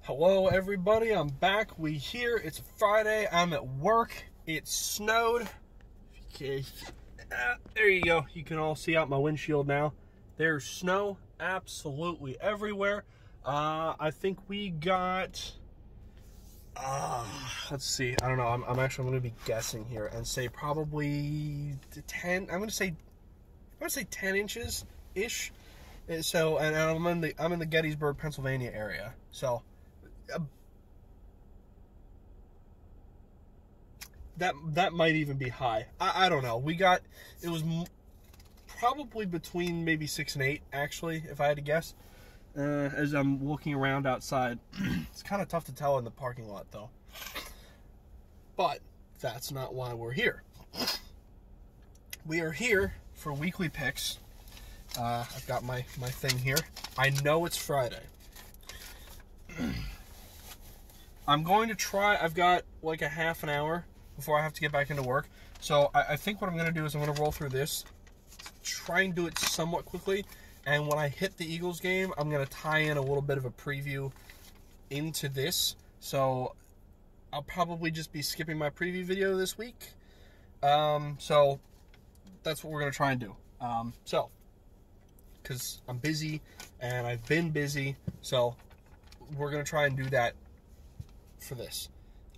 Hello everybody, I'm back. We here. It's Friday. I'm at work. It snowed. Okay. There you go. You can all see out my windshield now. There's snow absolutely everywhere. I think we got let's see. I don't know. I'm going to be guessing here and say probably 10. I'm going to say 10 inches ish. So, and I'm in the Gettysburg, Pennsylvania area. So, that might even be high. I don't know. It was probably between maybe 6 and 8, actually, if I had to guess. As I'm looking around outside, it's kind of tough to tell in the parking lot, though. But that's not why we're here. We are here for weekly picks. I've got my thing here. I know it's Friday. I'm going to try. I've got like a half an hour before I have to get back into work. So I think what I'm going to do is I'm going to roll through this, try and do it somewhat quickly. And when I hit the Eagles game, I'm going to tie in a little bit of a preview into this. So I'll probably just be skipping my preview video this week. So that's what we're going to try and do. Because I'm busy and I've been busy. So we're going to try and do that for this.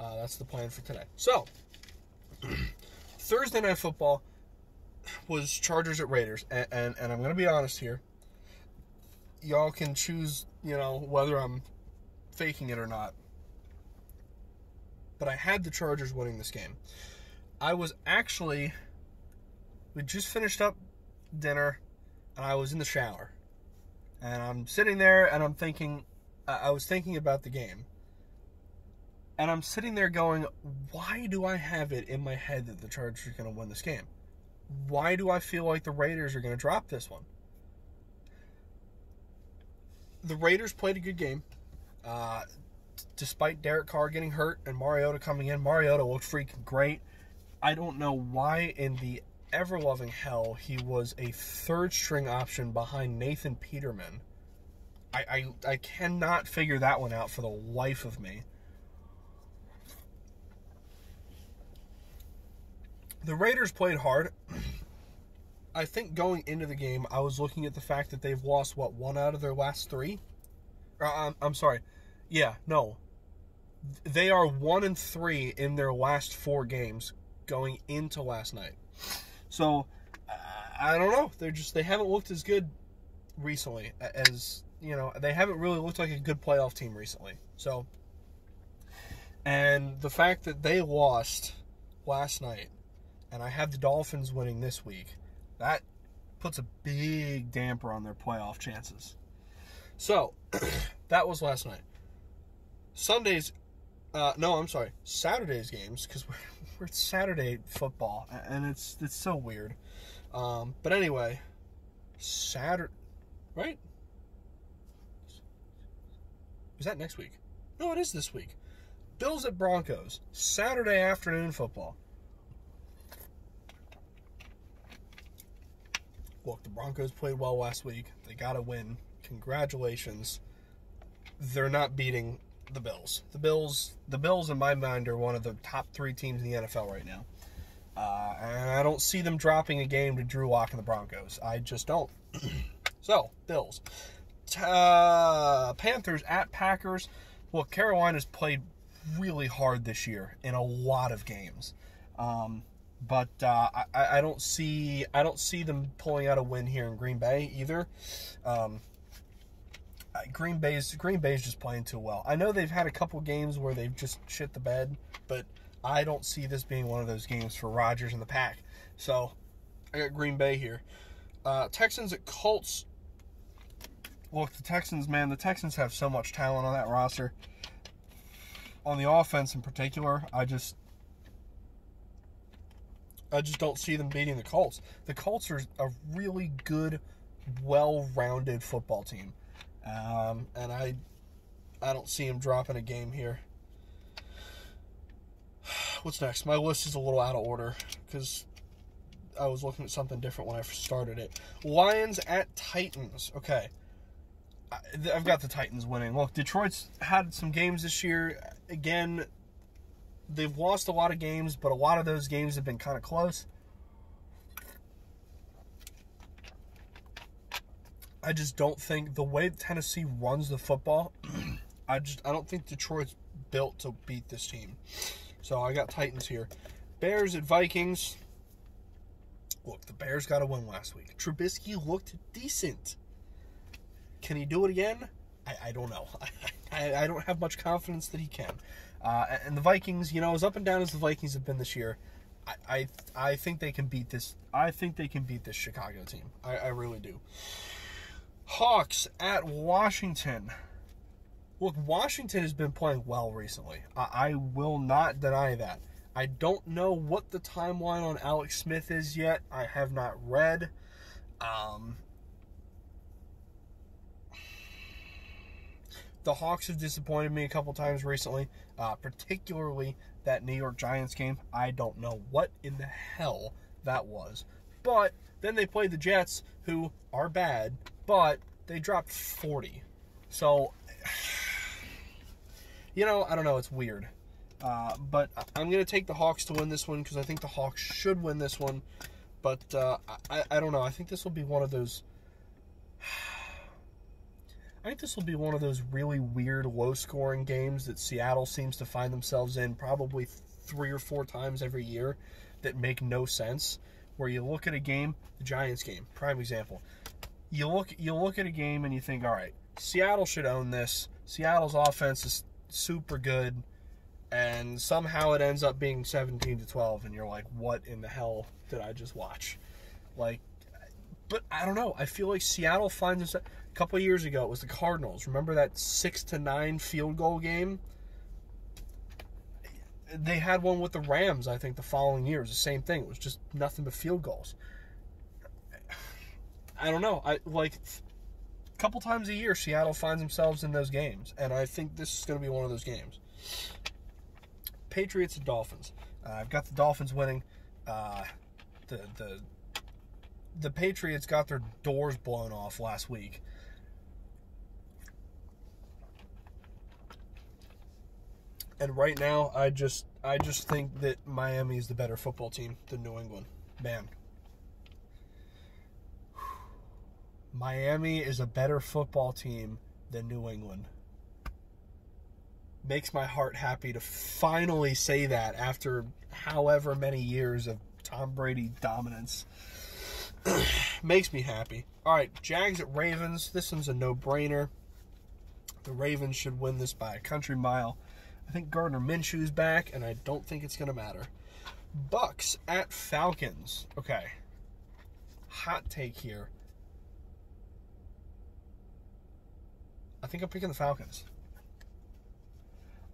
That's the plan for today. So, Thursday Night Football was Chargers at Raiders. And I'm going to be honest here. Y'all can choose, whether I'm faking it or not. But I had the Chargers winning this game. We just finished up dinner, and I was in the shower. And I'm sitting there, and I was thinking about the game. And I'm sitting there going, why do I have it in my head that the Chargers are going to win this game? Why do I feel like the Raiders are going to drop this one? The Raiders played a good game. Despite Derek Carr getting hurt and Mariota coming in, Mariota looked freaking great. I don't know why in the ever-loving hell he was a third-string option behind Nathan Peterman. I cannot figure that one out for the life of me. The Raiders played hard. I think going into the game, I was looking at the fact that they've lost, one out of their last 3? I'm sorry. Yeah, no. They are 1-3 in their last 4 games going into last night. So, I don't know. They haven't looked as good recently as, they haven't really looked like a good playoff team recently. So, and the fact that they lost last night, and I have the Dolphins winning this week, that puts a big damper on their playoff chances. So, that was last night. Saturday's games, because we're Saturday football, and it's so weird. But anyway, right? Is that next week? No, it is this week. Bills at Broncos, Saturday afternoon football. Look, the Broncos played well last week. They got to win. Congratulations. They're not beating the Bills. The Bills, in my mind, are one of the top 3 teams in the NFL right now. And I don't see them dropping a game to Drew Lock and the Broncos. I just don't. So, Bills. Panthers at Packers. Well, Carolina's played really hard this year in a lot of games. But I don't see them pulling out a win here in Green Bay either. Green Bay's just playing too well. I know they've had a couple games where they've just shit the bed, but I don't see this being one of those games for Rodgers and the Pack. So I got Green Bay here. Texans at Colts. Look, the Texans have so much talent on that roster. On the offense in particular, I just don't see them beating the Colts. The Colts are a really good, well-rounded football team. And I don't see them dropping a game here. What's next? My list is a little out of order because I was looking at something different when I started it. Lions at Titans. Okay. I've got the Titans winning. Look, Detroit's had some games this year. Again, they've lost a lot of games, but a lot of those games have been kind of close. I just don't think the way Tennessee runs the football, I don't think Detroit's built to beat this team. So I got Titans here. Bears at Vikings. Look, the Bears got a win last week. Trubisky looked decent. Can he do it again? I don't know. I don't have much confidence that he can. And the Vikings, as up and down as the Vikings have been this year, I think they can beat this. I think they can beat this Chicago team. I really do. Hawks at Washington. Look, Washington has been playing well recently. I will not deny that. I don't know what the timeline on Alex Smith is yet. I have not read. The Hawks have disappointed me a couple times recently, particularly that New York Giants game. I don't know what in the hell that was. But then they played the Jets, who are bad, but they dropped 40. So, I don't know. It's weird. But I'm going to take the Hawks to win this one because I think the Hawks should win this one. But I don't know. I think this will be one of those... I think this will be one of those really weird, low-scoring games that Seattle seems to find themselves in probably 3 or 4 times every year that make no sense. Where you look at a game, the Giants game, prime example. You look at a game and you think, all right, Seattle should own this. Seattle's offense is super good, and somehow it ends up being 17-12, and you're like, what in the hell did I just watch? But I don't know. I feel like Seattle finds itself. A couple of years ago, it was the Cardinals. Remember that 6-9 field goal game? They had one with the Rams, I think, the following year. It was the same thing. It was just nothing but field goals. I don't know. A couple times a year, Seattle finds themselves in those games, and I think this is going to be one of those games. Patriots and Dolphins. I've got the Dolphins winning. The Patriots got their doors blown off last week. And right now, I just think that Miami is the better football team than New England. Man. Miami is a better football team than New England. Makes my heart happy to finally say that after however many years of Tom Brady dominance. Makes me happy. All right, Jags at Ravens. This one's a no-brainer. The Ravens should win this by a country mile. I think Gardner Minshew's back, and I don't think it's going to matter. Bucks at Falcons. Okay. Hot take here. I think I'm picking the Falcons.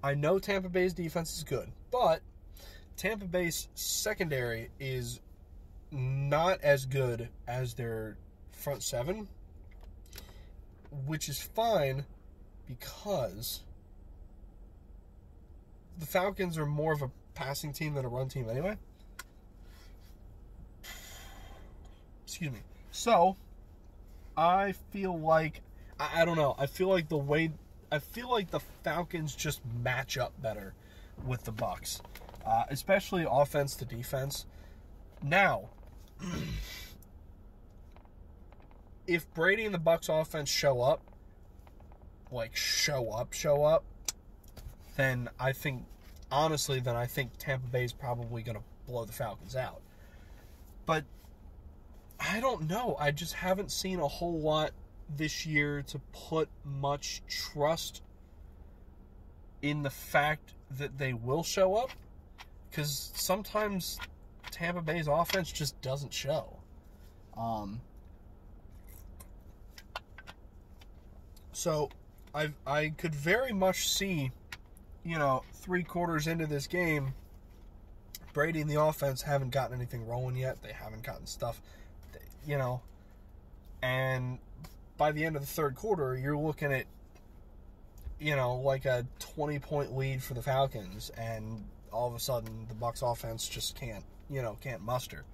I know Tampa Bay's defense is good, but Tampa Bay's secondary is not as good as their front seven, which is fine because the Falcons are more of a passing team than a run team anyway. Excuse me. So, I feel like, I don't know, I feel like the Falcons just match up better with the Bucks, especially offense to defense. Now, if Brady and the Bucks offense show up, then I think Tampa Bay is probably going to blow the Falcons out. But I don't know. I just haven't seen a whole lot this year to put much trust in the fact that they will show up, because sometimes Tampa Bay's offense just doesn't show. So I could very much see, 3 quarters into this game, Brady and the offense haven't gotten anything rolling yet. They haven't gotten stuff, and by the end of the third quarter, you're looking at, like a 20-point lead for the Falcons, and all of a sudden the Bucs offense just can't muster.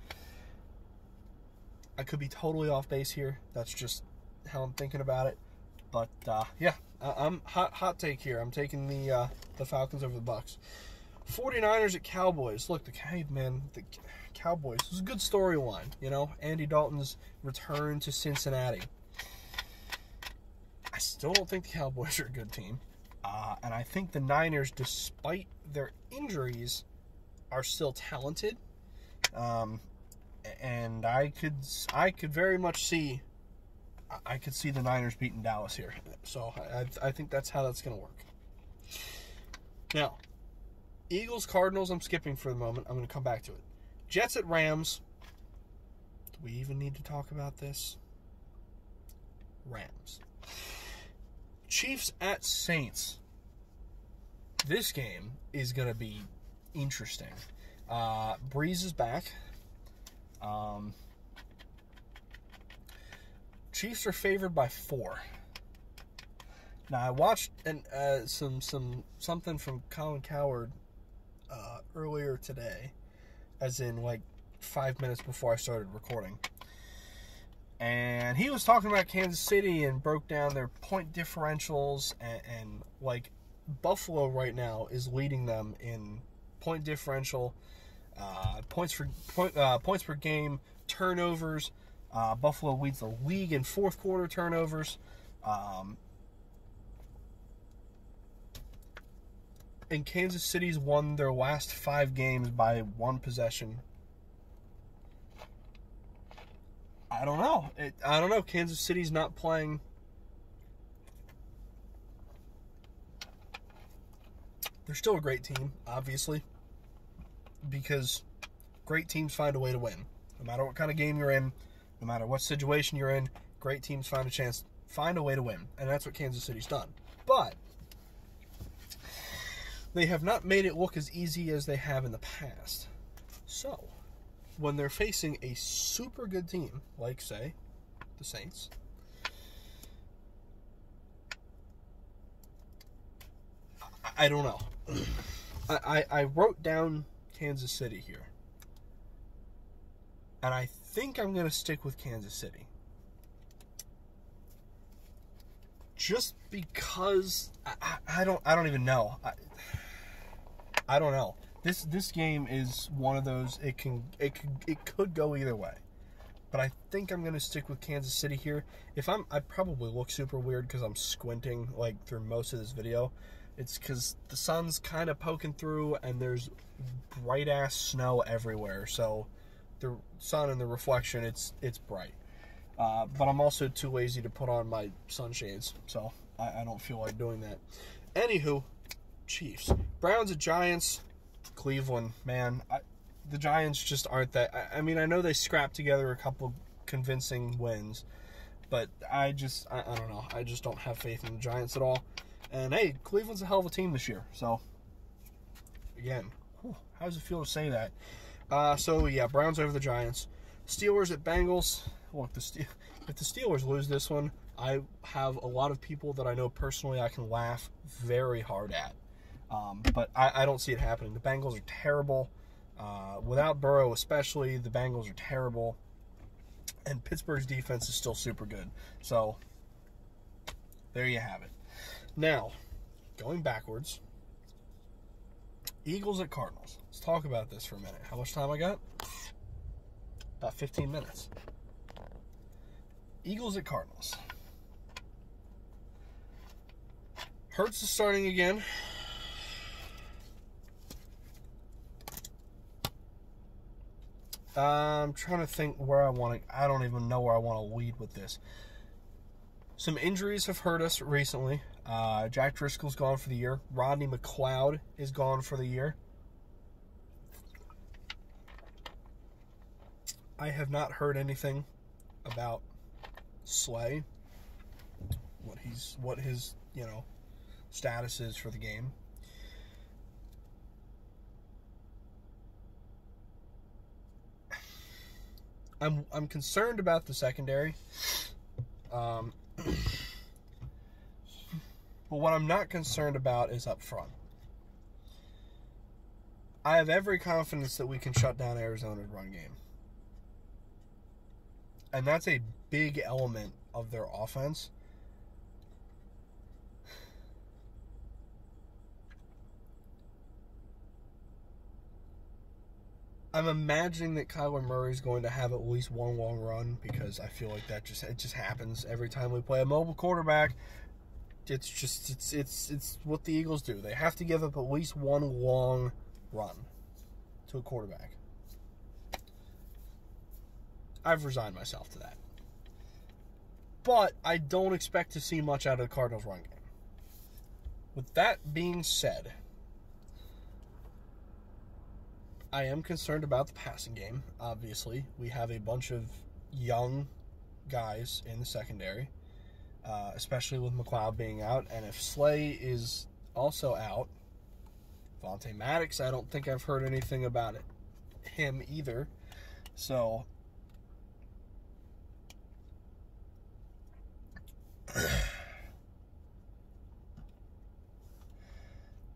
I could be totally off base here. That's just how I'm thinking about it. But yeah, I'm hot take here. I'm taking the Falcons over the Bucks. 49ers at Cowboys. Look, the Cowboys. This is a good storyline, you know. Andy Dalton's return to Cincinnati. I still don't think the Cowboys are a good team. And I think the Niners, despite their injuries, are still talented. And I could very much see the Niners beating Dallas here. So I think that's how that's going to work. Now, Eagles, Cardinals, I'm skipping for the moment. I'm going to come back to it. Jets at Rams. Do we even need to talk about this? Rams. Chiefs at Saints. This game is going to be interesting. Breeze is back. Chiefs are favored by 4. Now I watched something from Colin Cowherd earlier today, as in like 5 minutes before I started recording, and he was talking about Kansas City and broke down their point differentials, and like Buffalo right now is leading them in point differential, points per game, turnovers. Buffalo leads the league in fourth quarter turnovers. And Kansas City's won their last 5 games by 1 possession. I don't know. I don't know. Kansas City's not playing. They're still a great team, obviously, because great teams find a way to win. No matter what kind of game you're in, no matter what situation you're in, great teams find a way to win. And that's what Kansas City's done. But they have not made it look as easy as they have in the past. So, when they're facing a super good team, like, say, the Saints, I don't know. I wrote down Kansas City here. And I think I'm going to stick with Kansas City. Just because I don't even know. I don't know. This game is one of those, it could go either way. But I think I'm going to stick with Kansas City here. I probably look super weird because I'm squinting like through most of this video. It's because the sun's kind of poking through and there's bright ass snow everywhere. So the sun and the reflection, it's bright. But I'm also too lazy to put on my sunshades, so I don't feel like doing that. Anywho, Chiefs. Browns at Giants. Cleveland, man. The Giants just aren't that. I mean, I know they scrapped together a couple convincing wins, but I don't know. I just don't have faith in the Giants at all. And hey, Cleveland's a hell of a team this year. So, again, how does it feel to say that? So yeah, Browns over the Giants. Steelers at Bengals. Look, if the Steelers lose this one, I have a lot of people that I know personally I can laugh very hard at. But I don't see it happening. The Bengals are terrible. Without Burrow especially, the Bengals are terrible. And Pittsburgh's defense is still super good. So, there you have it. Now, going backwards, Eagles at Cardinals. Let's talk about this for a minute. How much time I got? About 15 minutes. Eagles at Cardinals. Hurts is starting again. I'm trying to think where I don't even know where I want to lead with this. Some injuries have hurt us recently. Jack Driscoll's gone for the year. Rodney McLeod is gone for the year. I have not heard anything about Slay. What his status is for the game. I'm concerned about the secondary. But what I'm not concerned about is up front. I have every confidence that we can shut down Arizona's run game. And that's a big element of their offense. I'm imagining that Kyler Murray is going to have at least one long run, because I feel like it just happens every time we play a mobile quarterback. It's what the Eagles do. They have to give up at least one long run to a quarterback. I've resigned myself to that. But I don't expect to see much out of the Cardinals' run game. With that being said, I am concerned about the passing game. Obviously, we have a bunch of young guys in the secondary, especially with McLeod being out. And if Slay is also out, Vontae Maddox, I don't think I've heard anything about him either. So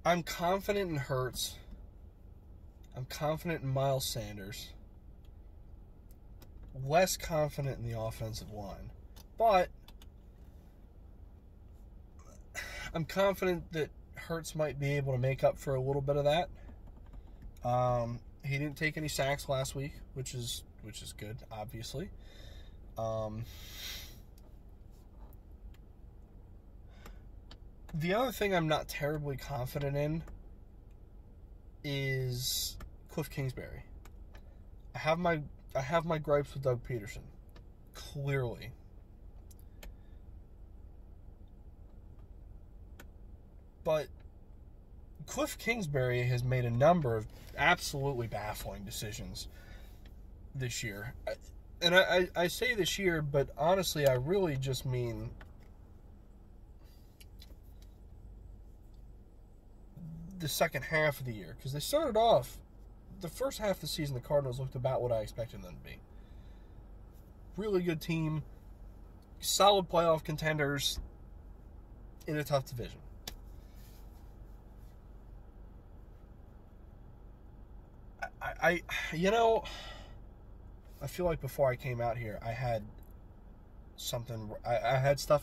I'm confident in Hurts. I'm confident in Miles Sanders. Less confident in the offensive line. But I'm confident that Hurts might be able to make up for a little bit of that. He didn't take any sacks last week, which is good, obviously. The other thing I'm not terribly confident in is Cliff Kingsbury. I have my gripes with Doug Peterson, clearly. But Cliff Kingsbury has made a number of absolutely baffling decisions this year. And I say this year, but honestly, I really just mean the second half of the year, because they started off the first half of the season, the Cardinals looked about what I expected them to be. Really good team, solid playoff contenders in a tough division. I feel like before I came out here, I had stuff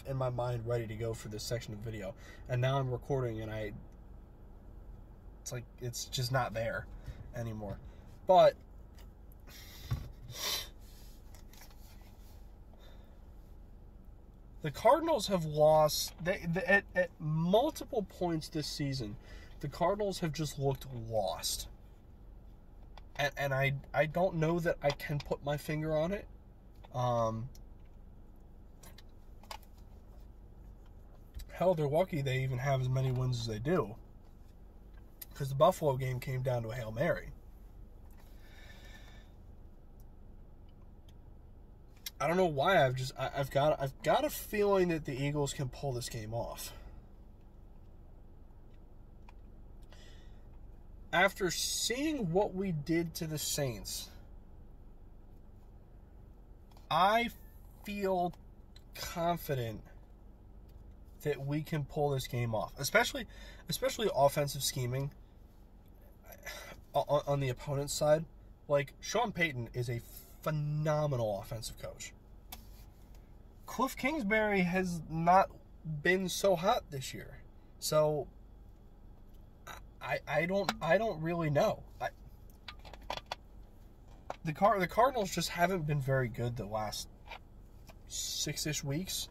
in my mind ready to go for this section of video, and now I'm recording and it's just not there anymore. But the Cardinals have lost at multiple points this season. The Cardinals have just looked lost. And I don't know that I can put my finger on it. Hell, they're lucky they even have as many wins as they do, because the Buffalo game came down to a Hail Mary. I don't know why. I've got a feeling that the Eagles can pull this game off. After seeing what we did to the Saints, I feel confident that we can pull this game off, especially offensive scheming on the opponent's side. Like, Sean Payton is a phenomenal offensive coach. Cliff Kingsbury has not been so hot this year, so I don't really know. The Cardinals just haven't been very good the last 6-ish weeks.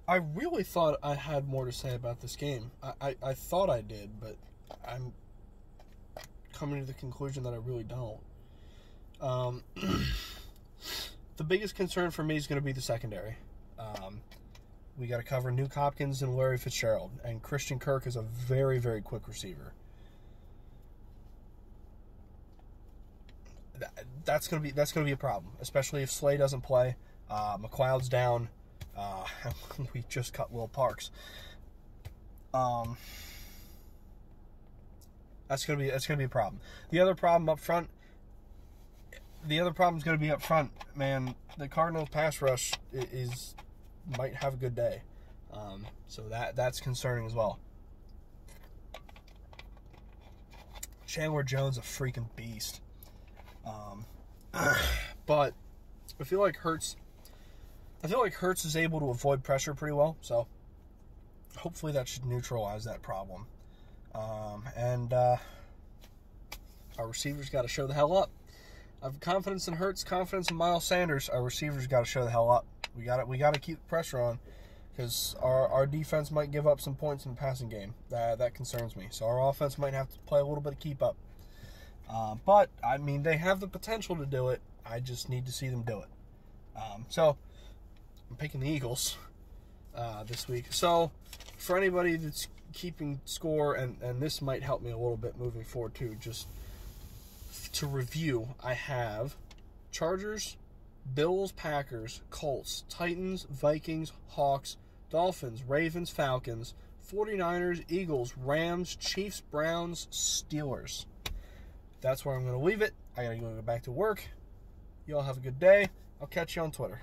I really thought I had more to say about this game. I thought I did, but I'm coming to the conclusion that I really don't. The biggest concern for me is going to be the secondary. We got to cover Nuke Hopkins and Larry Fitzgerald, and Christian Kirk is a very, very quick receiver. That's gonna be a problem, especially if Slay doesn't play. McLeod's down. We just cut Will Parks. That's gonna be a problem. The other problem is gonna be up front. Man, the Cardinals pass rush might have a good day. So that's concerning as well. Chandler Jones, a freaking beast. But I feel like Hurts is able to avoid pressure pretty well. So hopefully that should neutralize that problem. And our receivers got to show the hell up. I have confidence in Hurts, confidence in Miles Sanders. Our receivers got to show the hell up. We got to keep the pressure on, because our defense might give up some points in the passing game. That concerns me. So our offense might have to play a little bit of keep up. But, I mean, they have the potential to do it. I just need to see them do it. So, I'm picking the Eagles this week. So, for anybody that's keeping score, and this might help me a little bit moving forward too, just to review, I have Chargers, Bills, Packers, Colts, Titans, Vikings, Hawks, Dolphins, Ravens, Falcons, 49ers, Eagles, Rams, Chiefs, Browns, Steelers. That's where I'm going to leave it. I got to go back to work. You all have a good day. I'll catch you on Twitter.